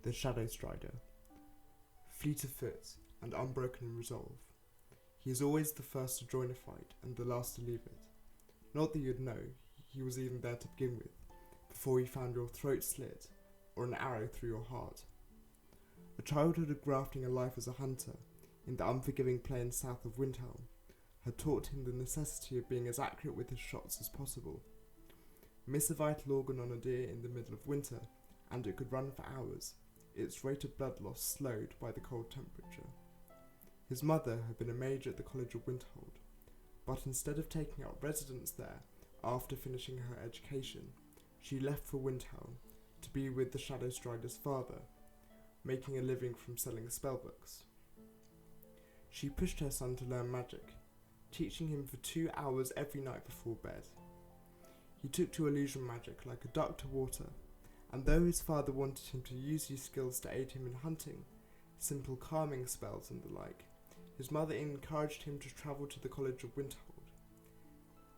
the Shadow Strider. Fleet of foot and unbroken in resolve, he is always the first to join a fight and the last to leave it. Not that you'd know he was even there to begin with, before he found your throat slit or an arrow through your heart. A childhood of grafting a life as a hunter in the unforgiving plains south of Windhelm had taught him the necessity of being as accurate with his shots as possible. Miss a vital organ on a deer in the middle of winter, and it could run for hours, its rate of blood loss slowed by the cold temperature. His mother had been a mage at the College of Windhold, but instead of taking up residence there after finishing her education, she left for Windhelm to be with the Shadow Strider's father, making a living from selling spellbooks. She pushed her son to learn magic, teaching him for 2 hours every night before bed. He took to illusion magic like a duck to water, and though his father wanted him to use these skills to aid him in hunting, simple calming spells and the like, his mother encouraged him to travel to the College of Windhold.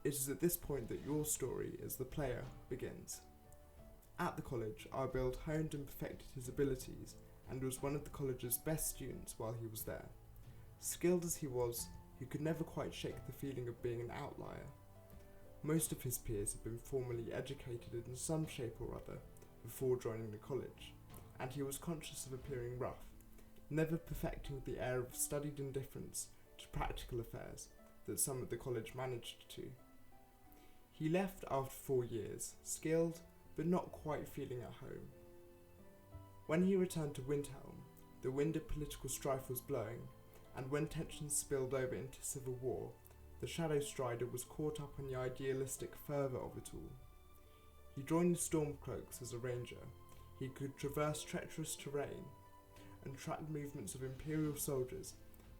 It is at this point that your story as the player begins. At the college, our build honed and perfected his abilities and was one of the college's best students while he was there. Skilled as he was, he could never quite shake the feeling of being an outlier. Most of his peers had been formally educated in some shape or other before joining the college, and he was conscious of appearing rough, never perfecting the air of studied indifference to practical affairs that some at the college managed to. He left after 4 years, skilled but not quite feeling at home. When he returned to Windhelm, the wind of political strife was blowing, and when tensions spilled over into civil war, the Shadow Strider was caught up in the idealistic fervour of it all. He joined the Stormcloaks as a ranger. He could traverse treacherous terrain and track movements of Imperial soldiers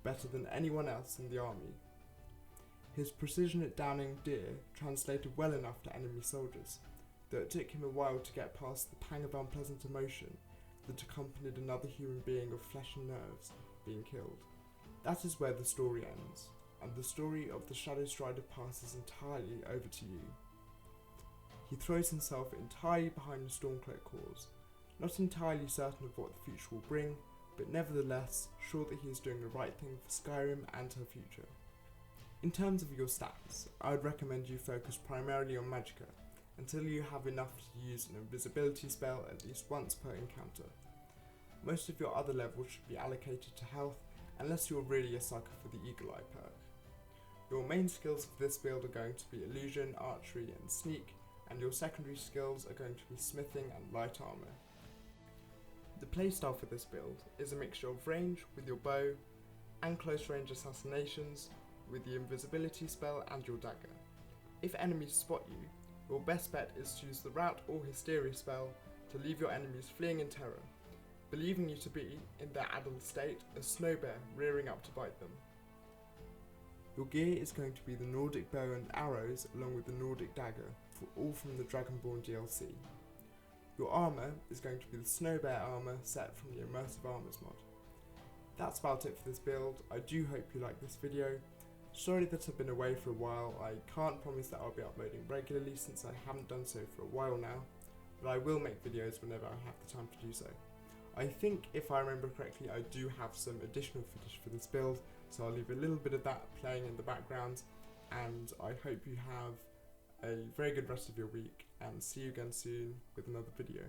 better than anyone else in the army. His precision at downing deer translated well enough to enemy soldiers, though it took him a while to get past the pang of unpleasant emotion that accompanied another human being of flesh and nerves being killed. That is where the story ends, and the story of the Shadow Strider passes entirely over to you. He throws himself entirely behind the Stormcloak cause, not entirely certain of what the future will bring, but nevertheless sure that he is doing the right thing for Skyrim and her future. In terms of your stats, I would recommend you focus primarily on Magicka until you have enough to use an invisibility spell at least once per encounter. Most of your other levels should be allocated to health unless you're really a sucker for the Eagle Eye perk. Your main skills for this build are going to be illusion, archery and sneak, and your secondary skills are going to be smithing and light armour. The playstyle for this build is a mixture of range with your bow and close range assassinations with the invisibility spell and your dagger. If enemies spot you, your best bet is to use the rout or hysteria spell to leave your enemies fleeing in terror, believing you to be, in their adult state, a snow bear rearing up to bite them. Your gear is going to be the Nordic bow and arrows along with the Nordic dagger, all from the Dragonborn DLC. Your armour is going to be the snow bear armour set from the Immersive Armours mod. That's about it for this build. I do hope you like this video. Sorry that I've been away for a while. I can't promise that I'll be uploading regularly since I haven't done so for a while now, but I will make videos whenever I have the time to do so. I think, if I remember correctly, I do have some additional footage for this build, so I'll leave a little bit of that playing in the background, and I hope you have a very good rest of your week, and see you again soon with another video.